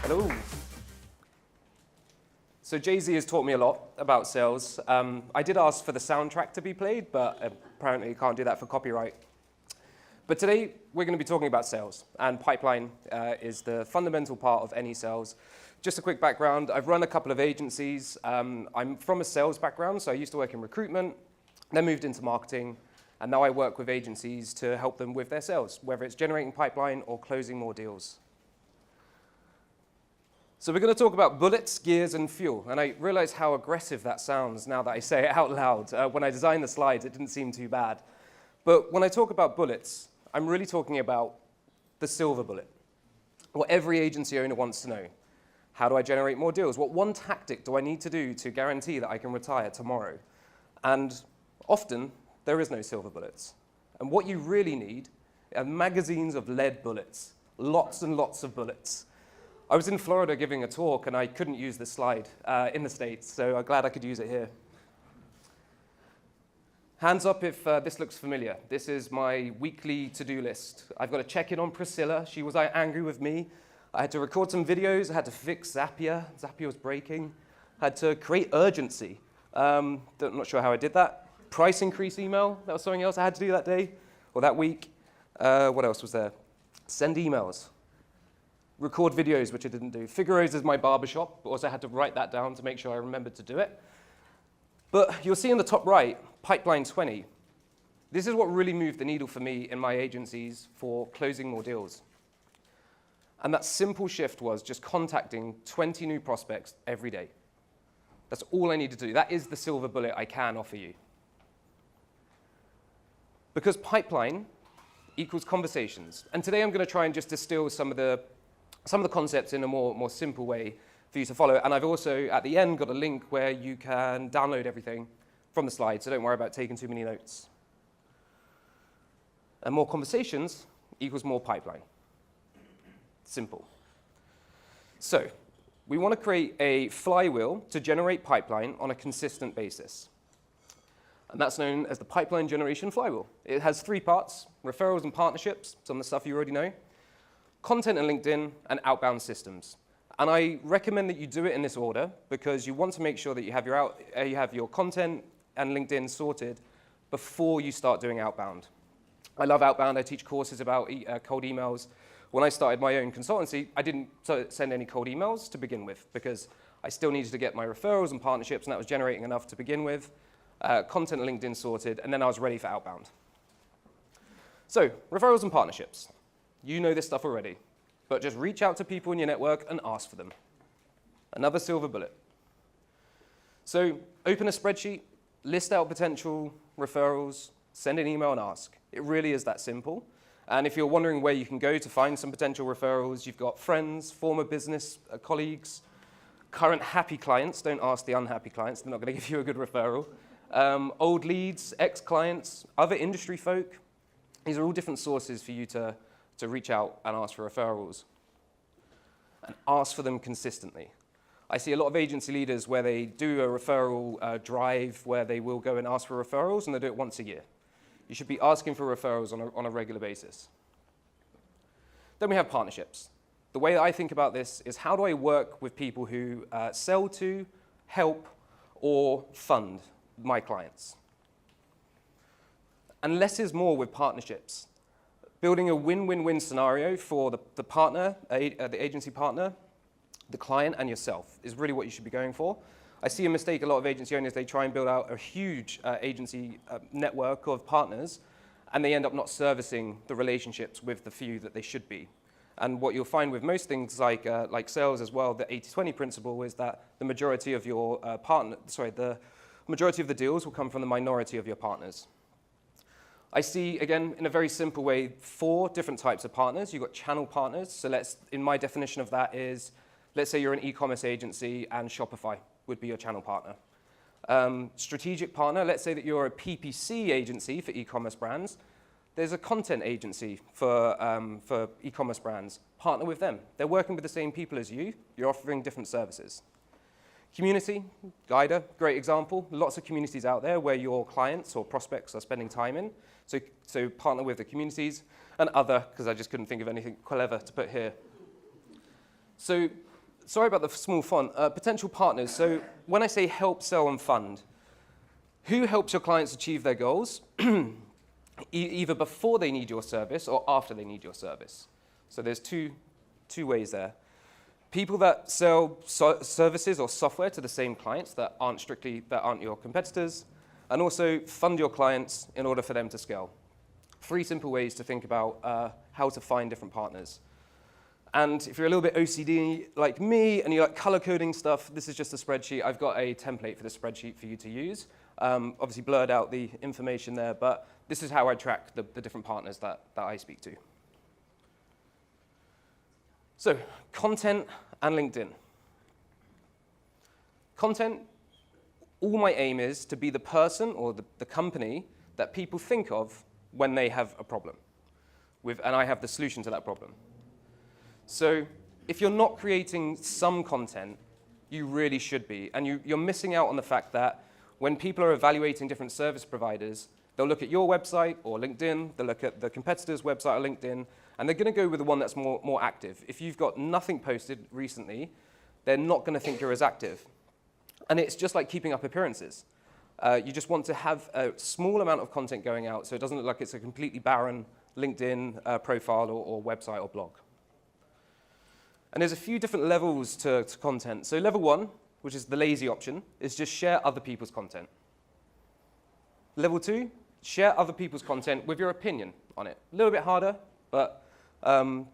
Hello. So Jay-Z has taught me a lot about sales. I did ask for the soundtrack to be played, but apparently you can't do that for copyright. But today, we're going to be talking about sales, and pipeline is the fundamental part of any sales. Just a quick background, I've run a couple of agencies. I'm from a sales background, so I used to work in recruitment, then moved into marketing, and now I work with agencies to help them with their sales, whether it's generating pipeline or closing more deals. So we're going to talk about bullets, gears, and fuel. And I realize how aggressive that sounds now that I say it out loud. When I designed the slides, it didn't seem too bad. But when I talk about bullets, I'm really talking about the silver bullet. What every agency owner wants to know. How do I generate more deals? What one tactic do I need to do to guarantee that I can retire tomorrow? And often, there is no silver bullets. And what you really need are magazines of lead bullets. Lots and lots of bullets. I was in Florida giving a talk, and I couldn't use this slide in the States, so I'm glad I could use it here. Hands up if this looks familiar. This is my weekly to-do list. I've got to check in on Priscilla. She was angry with me. I had to record some videos. I had to fix Zapier. Zapier was breaking. I had to create urgency. I'm not sure how I did that. Price increase email. That was something else I had to do that day or that week. What else was there? Send emails. Record videos, which I didn't do. Figaro's is my barbershop, but also I had to write that down to make sure I remembered to do it. But you'll see in the top right, Pipeline 20. This is what really moved the needle for me in my agencies for closing more deals. And that simple shift was just contacting 20 new prospects every day. That's all I need to do. That is the silver bullet I can offer you. Because pipeline equals conversations. And today I'm going to try and just distill some of the concepts in a more simple way for you to follow. And I've also, at the end, got a link where you can download everything from the slide, so don't worry about taking too many notes. And more conversations equals more pipeline. Simple. So we want to create a flywheel to generate pipeline on a consistent basis. And that's known as the pipeline generation flywheel. It has 3 parts: referrals and partnerships, some of the stuff you already know, content and LinkedIn, and outbound systems. And I recommend that you do it in this order because you want to make sure that you have your content and LinkedIn sorted before you start doing outbound. I love outbound. I teach courses about cold emails. When I started my own consultancy, I didn't send any cold emails to begin with because I still needed to get my referrals and partnerships, and that was generating enough to begin with. Content and LinkedIn sorted, and then I was ready for outbound. So, referrals and partnerships. You know this stuff already, but just reach out to people in your network and ask for them. Another silver bullet. So open a spreadsheet, list out potential referrals, send an email and ask. It really is that simple. And if you're wondering where you can go to find some potential referrals, you've got friends, former business colleagues, current happy clients. Don't ask the unhappy clients. They're not going to give you a good referral. Old leads, ex-clients, other industry folk. These are all different sources for you to reach out and ask for referrals. And ask for them consistently. I see a lot of agency leaders where they do a referral drive where they will go and ask for referrals, and they do it once a year. You should be asking for referrals on a regular basis. Then we have partnerships. The way that I think about this is how do I work with people who sell to, help, or fund my clients? And less is more with partnerships. Building a win-win-win scenario for the partner, the agency partner, the client, and yourself is really what you should be going for. I see a mistake a lot of agency owners, they try and build out a huge agency network of partners, and they end up not servicing the relationships with the few that they should be. And what you'll find with most things like sales as well, the 80-20 principle is that the majority of your the majority of the deals will come from the minority of your partners. I see, again, in a very simple way, 4 different types of partners. You've got channel partners. So in my definition of that is, let's say you're an e-commerce agency and Shopify would be your channel partner. Strategic partner, let's say that you're a PPC agency for e-commerce brands. There's a content agency for e-commerce brands. Partner with them. They're working with the same people as you. You're offering different services. Community, GYDA, great example. Lots of communities out there where your clients or prospects are spending time in. So partner with the communities, and other, because I just couldn't think of anything clever to put here. So sorry about the small font. Potential partners. So when I say help, sell, and fund, who helps your clients achieve their goals, either before they need your service or after they need your service? So there's two ways there. People that sell services or software to the same clients that aren't your competitors, and also fund your clients in order for them to scale. 3 simple ways to think about how to find different partners. And if you're a little bit OCD like me and you like color coding stuff, this is just a spreadsheet. I've got a template for the spreadsheet for you to use. Obviously blurred out the information there, but this is how I track the different partners that I speak to. So, content and LinkedIn. Content, all my aim is to be the person or the company that people think of when they have a problem, and I have the solution to that problem. So if you're not creating some content, you really should be, and you're missing out on the fact that when people are evaluating different service providers, they'll look at your website or LinkedIn, they'll look at the competitor's website or LinkedIn, and they're going to go with the one that's more active. If you've got nothing posted recently, they're not going to think you're as active. And it's just like keeping up appearances. You just want to have a small amount of content going out so it doesn't look like it's a completely barren LinkedIn profile or website or blog. And there's a few different levels to content. So level 1, which is the lazy option, is just share other people's content. Level 2, share other people's content with your opinion on it. A little bit harder, but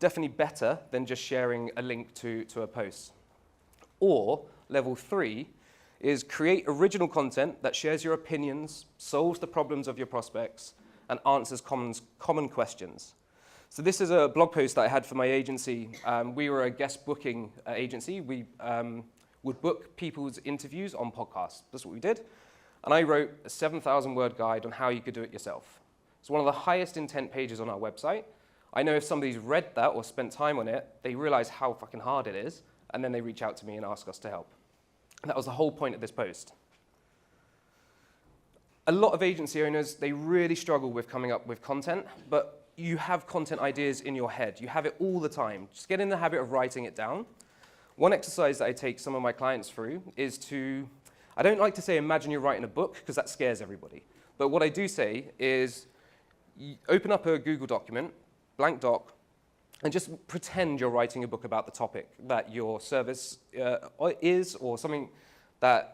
definitely better than just sharing a link to a post. Or level 3 is create original content that shares your opinions, solves the problems of your prospects, and answers common questions. So this is a blog post that I had for my agency. We were a guest booking agency. We would book people's interviews on podcasts. That's what we did. And I wrote a 7,000-word guide on how you could do it yourself. It's one of the highest intent pages on our website. I know if somebody's read that or spent time on it, they realize how fucking hard it is, and then they reach out to me and ask us to help. And that was the whole point of this post. A lot of agency owners, they really struggle with coming up with content, but you have content ideas in your head. You have it all the time. Just get in the habit of writing it down. One exercise that I take some of my clients through is to, I don't like to say imagine you're writing a book, because that scares everybody. But what I do say is open up a Google document, blank doc, and just pretend you're writing a book about the topic that your service is, or something that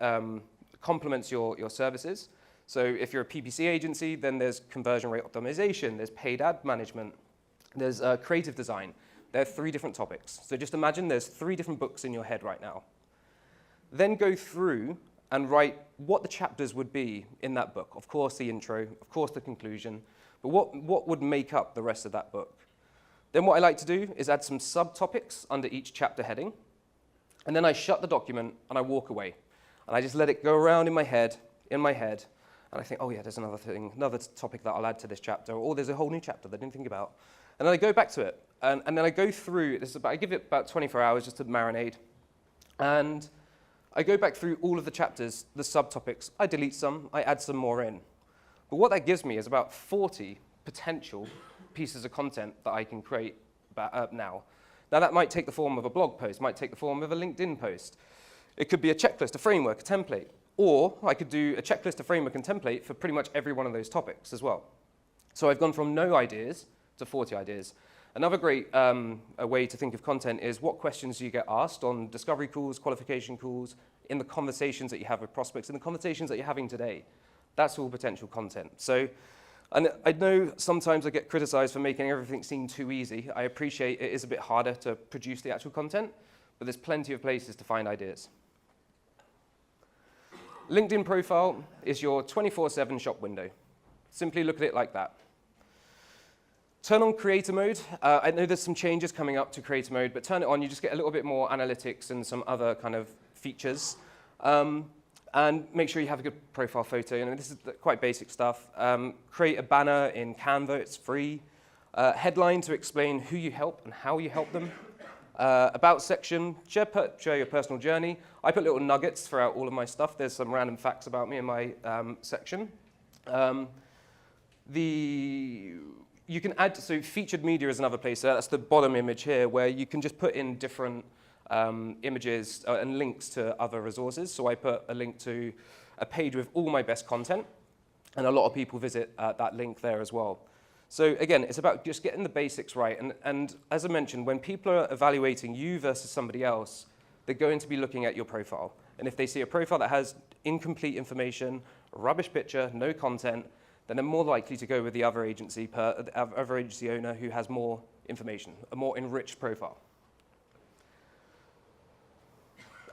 complements your services. So if you're a PPC agency, then there's conversion rate optimization, there's paid ad management, there's creative design. There are 3 different topics. So just imagine there's 3 different books in your head right now. Then go through and write what the chapters would be in that book. Of course, the intro, of course, the conclusion, but what would make up the rest of that book? Then what I like to do is add some subtopics under each chapter heading, and then I shut the document and I walk away. And I just let it go around in my head, and I think, oh yeah, there's another thing, another topic that I'll add to this chapter, or there's a whole new chapter that I didn't think about. And then I go back to it, and then I go through, I give it about 24 hours just to marinate, and I go back through all of the chapters, the subtopics, I delete some, I add some more in. But what that gives me is about 40 potential pieces of content that I can create now. Now that might take the form of a blog post, might take the form of a LinkedIn post. It could be a checklist, a framework, a template. Or I could do a checklist, a framework, and template for pretty much every one of those topics as well. So I've gone from no ideas to 40 ideas. Another great way to think of content is what questions do you get asked on discovery calls, qualification calls, in the conversations that you have with prospects, in the conversations that you're having today. That's all potential content. So, and I know sometimes I get criticized for making everything seem too easy. I appreciate it is a bit harder to produce the actual content, but there's plenty of places to find ideas. LinkedIn profile is your 24/7 shop window. Simply look at it like that. Turn on creator mode. I know there's some changes coming up to creator mode, but turn it on, you just get a little bit more analytics and some other kind of features. And make sure you have a good profile photo. This is quite basic stuff. Create a banner in Canva, it's free. Headline to explain who you help and how you help them. About section, share your personal journey. I put little nuggets throughout all of my stuff. There's some random facts about me in my section. You can add, so featured media is another place. That's the bottom image here, where you can just put in different images and links to other resources. So I put a link to a page with all my best content, and a lot of people visit that link there as well. So again, it's about just getting the basics right. And as I mentioned, when people are evaluating you versus somebody else, they're going to be looking at your profile. And if they see a profile that has incomplete information, a rubbish picture, no content, then they're more likely to go with the other agency owner who has more information, a more enriched profile.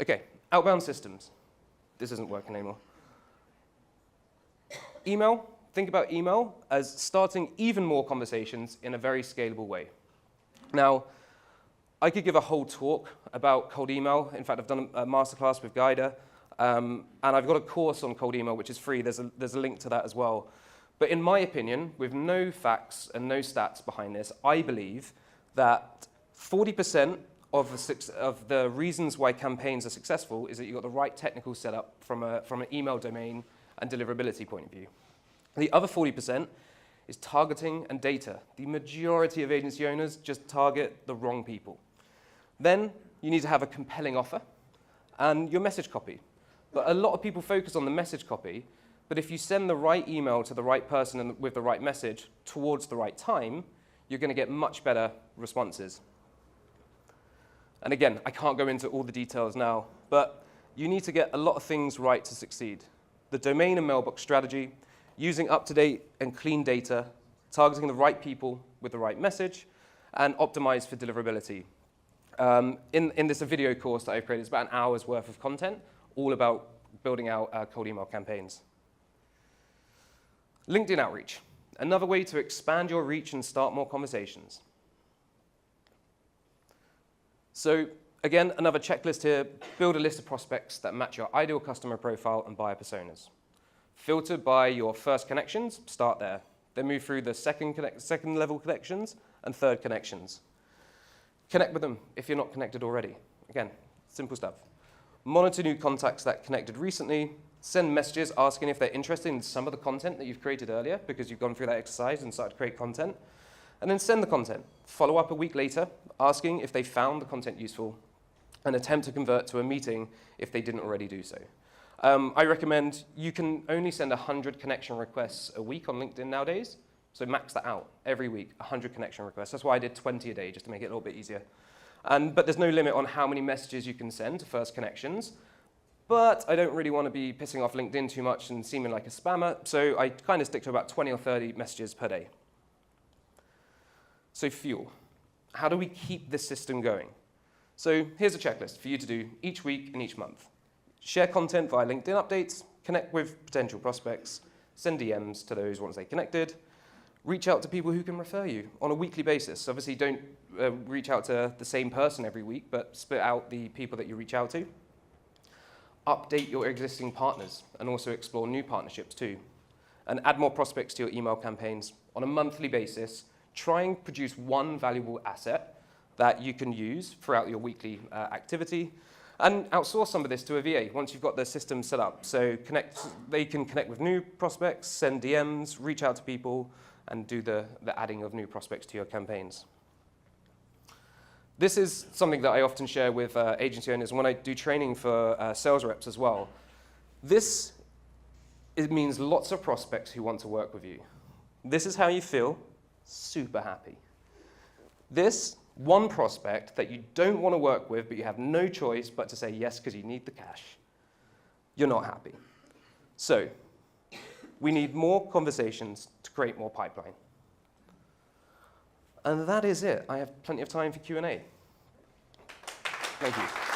Okay, outbound systems. This isn't working anymore. Email. Think about email as starting even more conversations in a very scalable way. Now, I could give a whole talk about cold email. In fact, I've done a masterclass with GYDA, and I've got a course on cold email, which is free. There's a link to that as well. But in my opinion, with no facts and no stats behind this, I believe that 40% of the reasons why campaigns are successful is that you've got the right technical setup from an email domain and deliverability point of view. The other 40% is targeting and data. The majority of agency owners just target the wrong people. Then you need to have a compelling offer and your message copy. But a lot of people focus on the message copy, but if you send the right email to the right person and with the right message towards the right time, you're going to get much better responses. And again, I can't go into all the details now, but you need to get a lot of things right to succeed. The domain and mailbox strategy, using up-to-date and clean data, targeting the right people with the right message, and optimize for deliverability. In this video course that I've created, it's about an hour's worth of content, all about building out cold email campaigns. LinkedIn outreach, another way to expand your reach and start more conversations. So again, another checklist here, build a list of prospects that match your ideal customer profile and buyer personas. Filter by your first connections, start there. Then move through the second level connections and third connections. Connect with them if you're not connected already. Again, simple stuff. Monitor new contacts that connected recently. Send messages asking if they're interested in some of the content that you've created earlier because you've gone through that exercise and started to create content. And then send the content. Follow up a week later, asking if they found the content useful, and attempt to convert to a meeting if they didn't already do so. I recommend you can only send 100 connection requests a week on LinkedIn nowadays, so max that out every week, 100 connection requests. That's why I did 20 a day, just to make it a little bit easier. But there's no limit on how many messages you can send to first connections. But I don't really want to be pissing off LinkedIn too much and seeming like a spammer, so I kind of stick to about 20 or 30 messages per day. So fuel. How do we keep this system going? So here's a checklist for you to do each week and each month. Share content via LinkedIn updates, connect with potential prospects, send DMs to those once they connected, reach out to people who can refer you on a weekly basis. Obviously, don't reach out to the same person every week, but split out the people that you reach out to. Update your existing partners and also explore new partnerships too. And add more prospects to your email campaigns on a monthly basis. Try and produce one valuable asset that you can use throughout your weekly activity. And outsource some of this to a VA once you've got the system set up. So they can connect with new prospects, send DMs, reach out to people, and do the adding of new prospects to your campaigns. This is something that I often share with agency owners when I do training for sales reps as well. It means lots of prospects who want to work with you. This is how you feel, super happy. This one prospect that you don't want to work with, but you have no choice but to say yes because you need the cash, you're not happy. So we need more conversations to create more pipeline. And that is it. I have plenty of time for Q&A. Thank you.